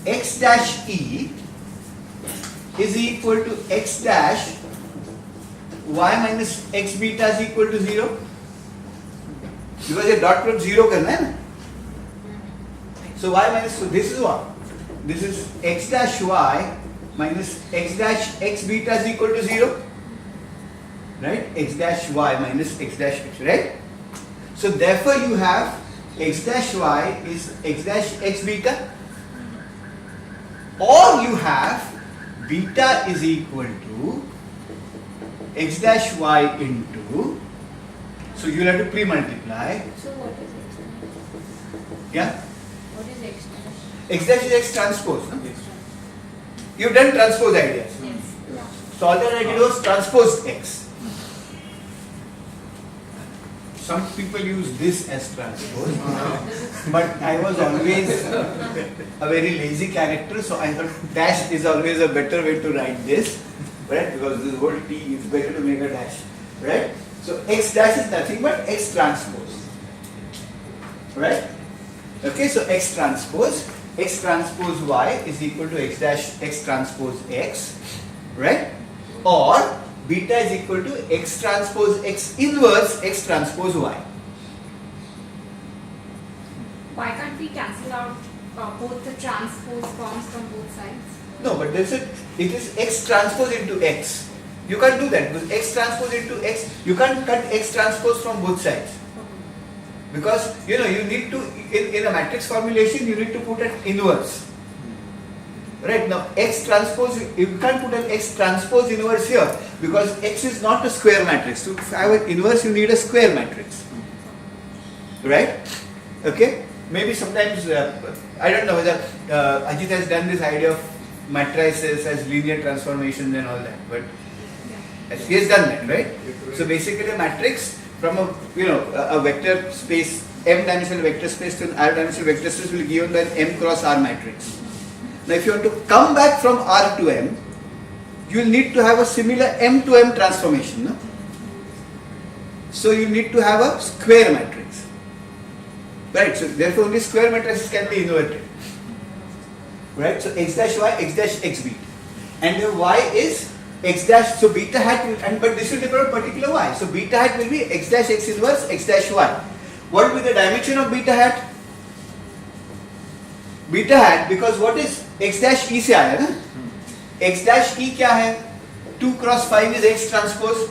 x dash e is equal to x dash y minus x beta is equal to 0, because ये dot product 0 करना है ना. So y minus, so this is what? This is x dash y minus x dash x beta is equal to 0, right? X dash y minus x dash x, right? So therefore you have x dash y is x dash x beta, or you have beta is equal to x dash y into, so you will have to pre-multiply. So what is x dash? Yeah? What is x dash? X dash is x transpose. No? You've done transpose ideas. Yes. Yeah. So all that I did was transpose x. Some people use this as transpose, but I was always a very lazy character, so I thought dash is always a better way to write this, right? Because this whole t is better to make a dash, right? So x dash is nothing but x transpose, right? Okay, so x transpose y is equal to x dash x transpose x, right? Or beta is equal to x transpose x inverse x transpose y. Why can't we cancel out both the transpose forms from both sides? No, but it is x transpose into x. You can't do that because x transpose into x, you can't cut x transpose from both sides. Because you need to, in a matrix formulation, you need to put an inverse. Right now, x transpose, you can't put an x transpose inverse here because x is not a square matrix. To have an inverse, you need a square matrix. Right? Okay? Maybe sometimes, I don't know whether Ajit has done this idea of matrices as linear transformations and all that, but he has done that, right? So basically, a matrix from a vector space, m-dimensional vector space to an r-dimensional vector space will be given by an m cross r matrix. Now, if you want to come back from R to M, you will need to have a similar M to M transformation. No? So, you need to have a square matrix. Right? So, therefore, only square matrices can be inverted. Right? So, x dash y, x dash x beta. And your y is x dash, so beta hat, but this will depend on particular y. So, beta hat will be x dash x inverse, x dash y. What will be the dimension of beta hat? Beta hat, because what is x dash e से आया ना? X dash e क्या है? 2 cross 5 is x transpose.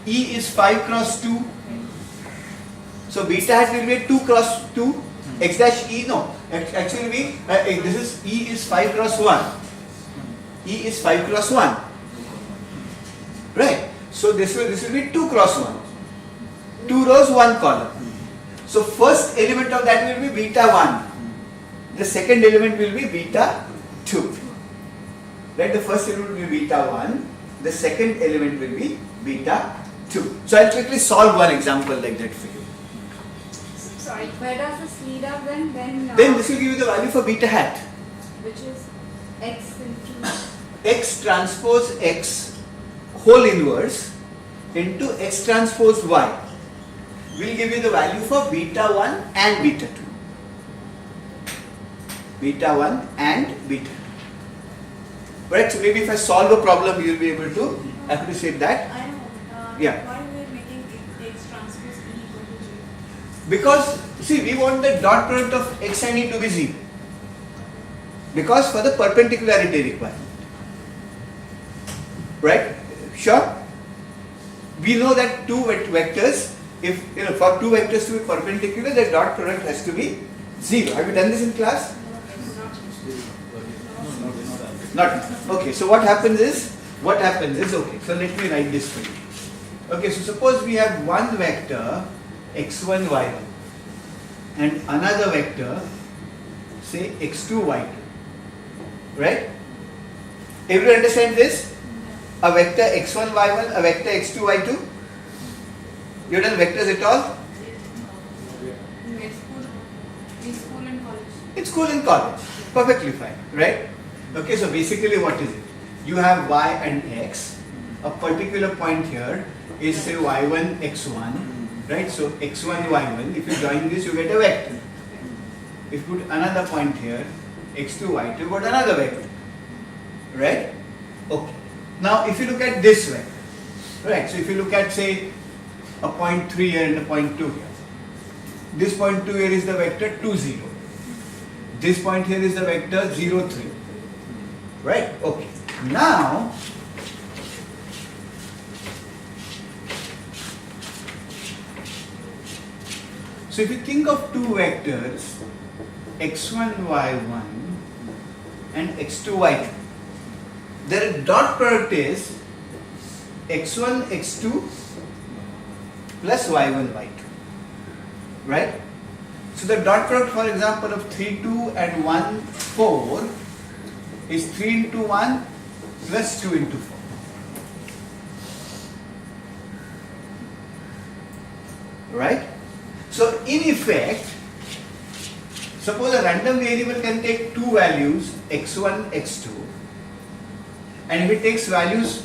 E is 5 cross 2. So beta hat will be 2 cross 2. X dash e no. Actually be this is e is 5 cross 1. E is 5 cross 1. Right. So this will be 2 cross 1. 2 rows, 1 column. So first element of that will be beta 1. The second element will be beta 2. Right? The first element will be beta 1. The second element will be beta 2. So I'll quickly solve one example like that for you. Sorry, where does this lead up then? Then this will give you the value for beta hat. Which is x into X transpose x whole inverse into x transpose y will give you the value for beta 1 and beta 2. Beta 1 and beta 2. Right, so maybe if I solve a problem, you will be able to appreciate that. I know. Yeah. Why we are making x transpose e equal to 0? Because, see, we want the dot product of x and e to be 0. Because for the perpendicularity requirement. Right? Sure? We know that two vectors, if for two vectors to be perpendicular, the dot product has to be 0. Have you done this in class? Not. Okay, so what happens is, okay, so let me write this for you. Okay, so suppose we have one vector x1, y1 and another vector, say x2, y2. Right? Everyone understand this? A vector x1, y1, a vector x2, y2. You done vectors at all? In school and college. In school and college. Perfectly fine. Right? Okay, so basically what is it? You have y and x. A particular point here is say y1, x1. Right? So x1, y1. If you join this, you get a vector. If you put another point here, x2, y2, you got another vector. Right? Okay. Now if you look at this vector, right? So if you look at say a point 3 here and a point 2 here. This point 2 here is the vector 2, 0. This point here is the vector 0, 3. Right? Okay. Now so if you think of two vectors x1, y1 and x2, y2, their dot product is x1, x2 plus y1, y2. Right? So the dot product, for example, of 3, 2 and 1, 4 is 3 into 1 plus 2 into 4. Right? So in effect, suppose a random variable can take two values x1, x2, and if it takes values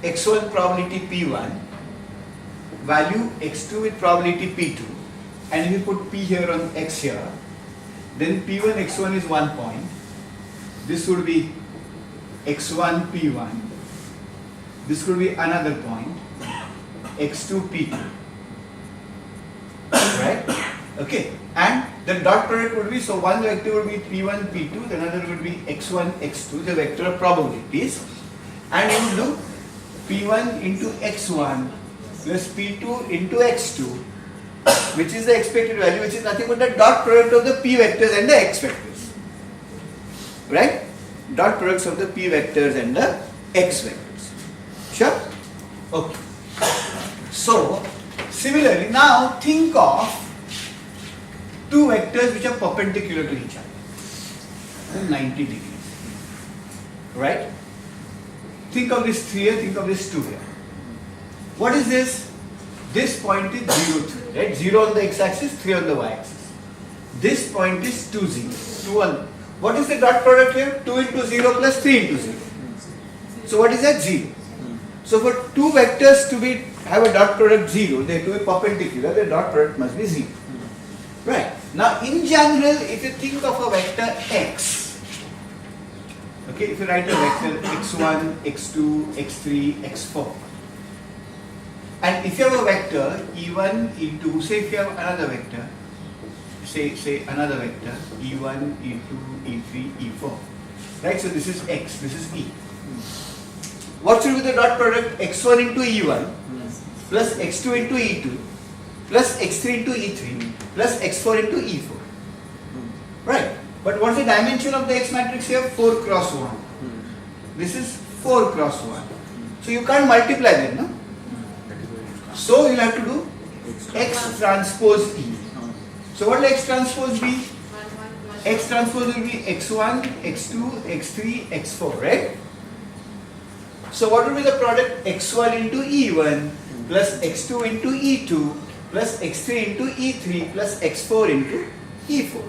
x1 probability p1, value x2 with probability p2, and if you put p here on x here, then p1 x1 is 1 point. This would be x1 p1. This could be another point x2 p2. Right? Okay. And the dot product would be, so one vector would be p1 p2, the other would be x1 x2, the vector of probabilities, and you would do p1 into x1 plus p2 into x2, which is the expected value, which is nothing but the dot product of the p vectors and the x vectors. Right? Dot products of the p vectors and the x vectors. Sure? Okay. So, similarly, now think of two vectors which are perpendicular to each other, 90 degrees. Right? Think of this 3 here, think of this 2 here. What is this? This point is 0, 3, right? 0 on the x-axis, 3 on the y-axis. This point is 2, 0, 2 on. What is the dot product here? 2 into 0 plus 3 into 0. So what is that? 0. So for two vectors to have a dot product 0, they have to be perpendicular, the dot product must be 0. Right. Now in general, if you think of a vector x, okay, if you write a vector x1, x2, x3, x4, and if you have a vector e1, e2, say if you have another vector, say another vector e1, e2, e3, e4, right? So this is x, this is e. What should be the dot product? x1 into e1 plus x2 into e2 plus x3 into e3 plus x4 into e4. Right? But what's the dimension of the x matrix here? 4 cross 1. This is 4 cross 1. So you can't multiply them, no? So you'll have to do x transpose e. So what will x transpose be? X transpose will be x1, x2, x3, x4, right? So what will be the product? x1 into e1 plus x2 into e2 plus x3 into e3 plus x4 into e4,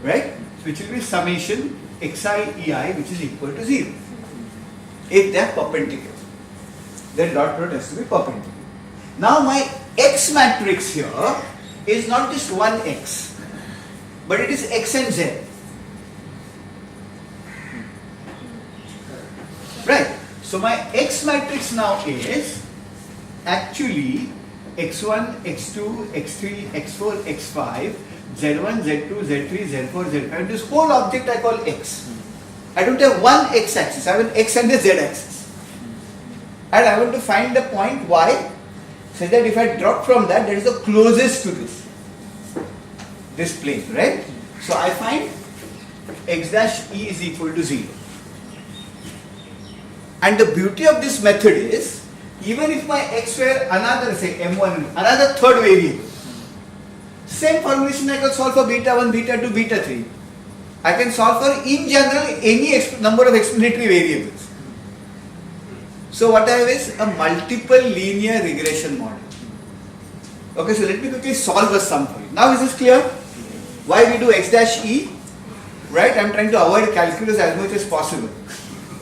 right? Which will be summation xi ei, which is equal to 0. If they are perpendicular, then dot product has to be perpendicular. Now my x matrix here is not just one x, but it is x and z. Right? So my x matrix now is actually x1, x2, x3, x4, x5, z1, z2, z3, z4, z5. This whole object I call x. I don't have one x axis, I have an x and a z axis. And I want to find the point y, so that if I drop from that, that is the closest to this plane, right? So I find x dash e is equal to 0. And the beauty of this method is, even if my x were another, say m1, another third variable, same formulation I can solve for beta 1, beta 2, beta 3. I can solve for, in general, any number of explanatory variables. So what I have is a multiple linear regression model. Okay, so let me quickly solve a sum for you. Now is this clear? Why we do x dash e? Right? I am trying to avoid calculus as much as possible.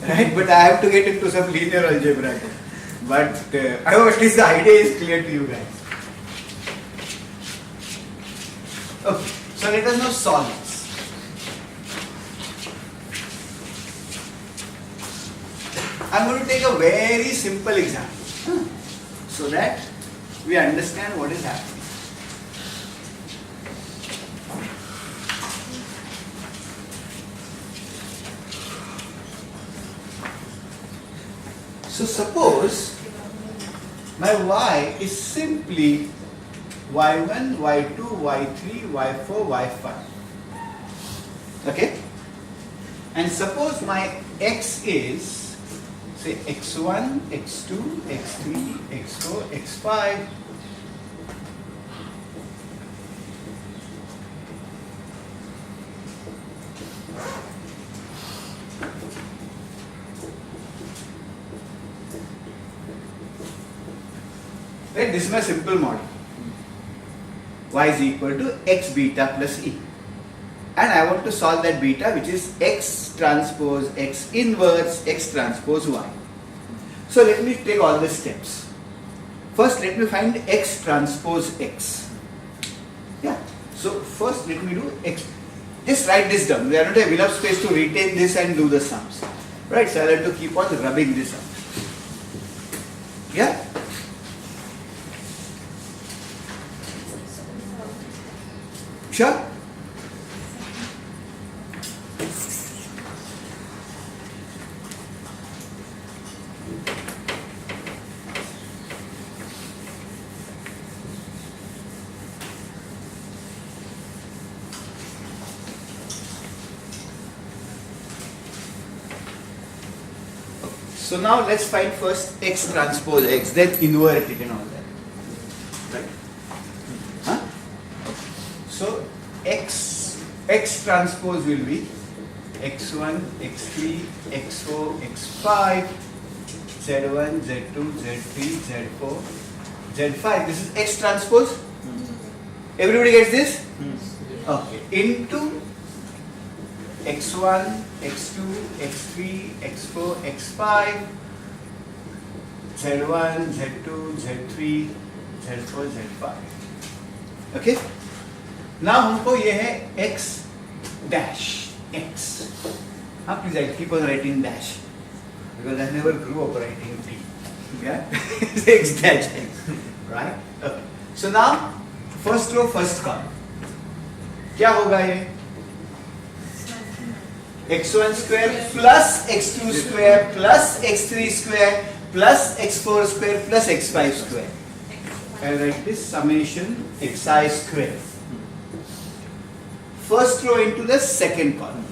Right? But I have to get into some linear algebra. But I hope at least the idea is clear to you guys. Okay, so let us now solve this. I'm going to take a very simple example so that we understand what is happening. So suppose my y is simply y1, y2, y3, y4, y5. Okay? And suppose my x is, say, x1, x2, x3, x4, x5. Right? This is my simple model. Y is equal to x beta plus e. And I want to solve that beta, which is x transpose x inverse x transpose y. So let me take all the steps. First, let me find x transpose x. Yeah. So first, let me do x. Just write this down. We are not have enough space to retain this and do the sums. Right. So I have to keep on rubbing this up. Yeah. Sure. So now let's find first x transpose x, then invert it and all that. Right? Huh? So x transpose will be x1, x3, x4, x5, z1, z2, z3, z4, z5. This is x transpose. Everybody gets this? Okay. Into x1, x2, x3, x4, x5, z1, z2, z3, z4, z5. Okay? Now हमको ये है x dash x. Please I keep on writing dash because I never grew up writing t. Yeah, it's x dash x, right? Okay. So now first row first column. क्या होगा ये? x1 square plus x2 square plus x3 square plus x4 square plus x5 square. I write this summation xi square. First row into the second column.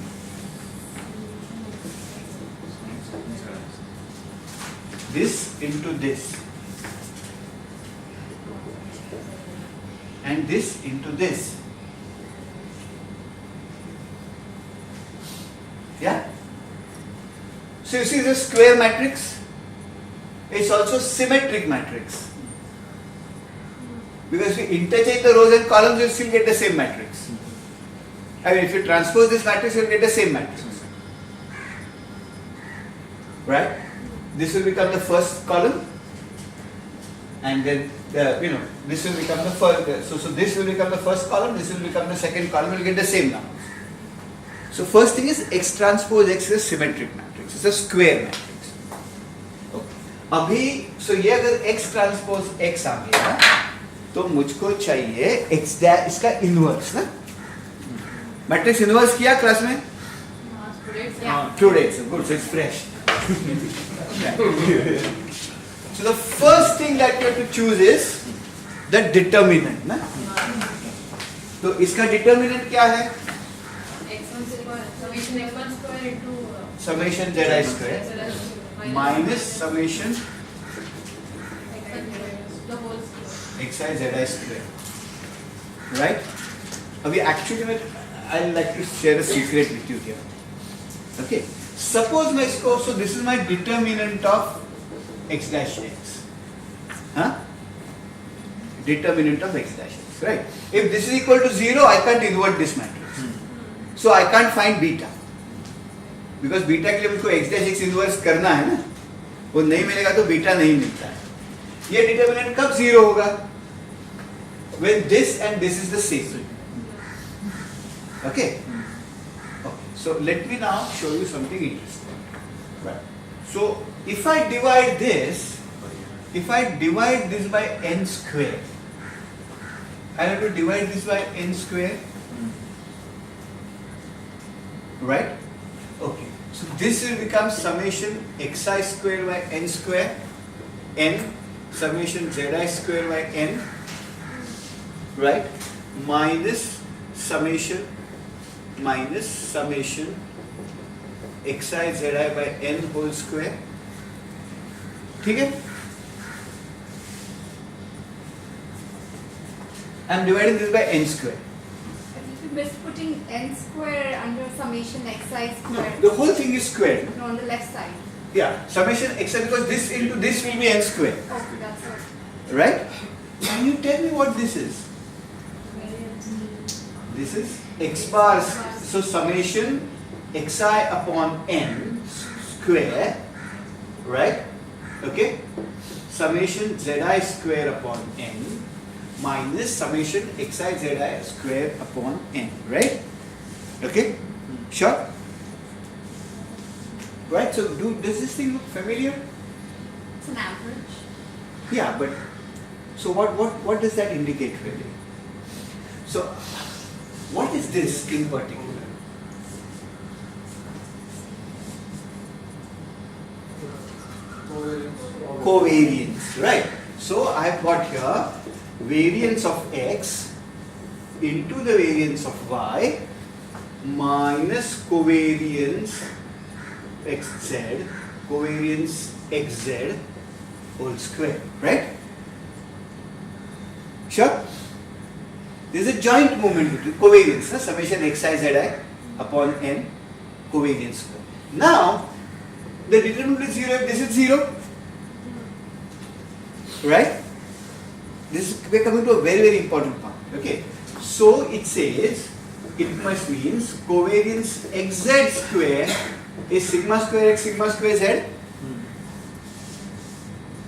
This into this. And this into this. Yeah? So you see this square matrix? It's also symmetric matrix. Because if you interchange the rows and columns, you still get the same matrix. I mean, if you transpose this matrix, you will get the same matrix. Right? This will become the first column. And then, this will become the first. So this will become the first column, this will become the second column, you will get the same numbers. So first thing is x transpose x is a symmetric matrix. It's a square matrix. Okay. अभी, so ये अगर x transpose x आ गया, तो मुझको चाहिए x dash इसका inverse ना? Matrix inverse किया क्लास में? Today, so good, so it's fresh. So the first thing that you have to choose is the determinant ना? तो इसका determinant क्या है? Summation zi square minus summation xi zi square. Right? अभी actually I like to share a secret with you here. Okay. Suppose मैं इसको, so this is my determinant of x dash x. Huh? Determinant of x dash x. Right? If this is equal to 0, I can't invert this matrix. So I can't find beta. Because beta के लिए मुझको x dash x inverse करना है ना, वो नहीं मिलेगा तो बीटा नहीं मिलता है. ये डिटर्मिनेंट कब 0 होगा? When this and this is the same. Okay? Okay. So let me now show you something interesting. Right. So if I divide this by n square, I have to divide this by n square, right? Okay. So this will become summation xi square by n square, n summation zi square by n, right? Minus summation xi zi by n whole square. ठीक है? I am dividing this by n square. But if you miss putting n square under summation xi No, square, the whole thing is squared. no, on the left side. Yeah, summation xi, because this into this will be n square, Okay, that's it. right? Can you tell me what this is? This is x bar, so summation xi upon n square, right? Okay? Summation zi square upon n minus summation xi zi square upon n, right? Okay? Sure? Right, so does this thing look familiar? It's an average. Yeah, but so what does that indicate really? So what is this in particular? Covariance, right? So I have got here variance of x into the variance of y minus covariance xz, covariance xz whole square, right? Sure? This is a joint moment between covariance, summation xi zi upon n covariance square. Now, the determinant is 0 if this is 0. Right? We are coming to a very, very important part. Okay. So it says, it must means covariance xz square is sigma square x sigma square z.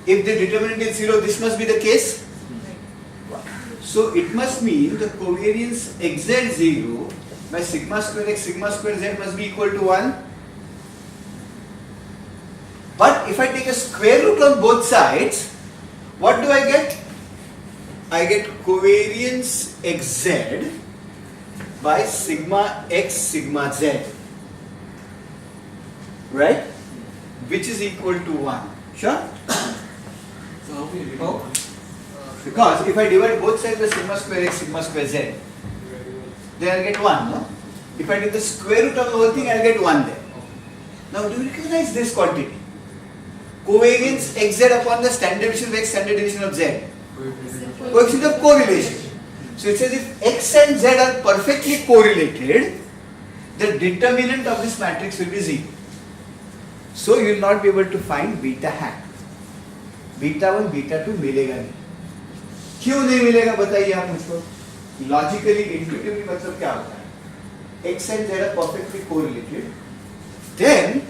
If the determinant is 0, this must be the case. So it must mean the covariance xz0 by sigma square x sigma square z must be equal to 1. But if I take a square root on both sides, what do I get? I get covariance xz by sigma x sigma z, right? Which is equal to 1. Sure? Oh. Because if I divide both sides by sigma square x sigma square z, then I'll get 1, no? If I take the square root of the whole thing, I'll get 1 there. Now do you recognize this quantity? Covariance xz upon the standard deviation of x, standard deviation of z. Coefficient of correlation. So it says if x and z are perfectly correlated, the determinant of this matrix will be 0. So you will not be able to find beta hat. Beta 1, beta 2 मिलेगा नहीं. क्यों नहीं मिलेगा बताइए आप मुझको. Logically, intuitively मतलब क्या होता है? X and Z are perfectly correlated. Then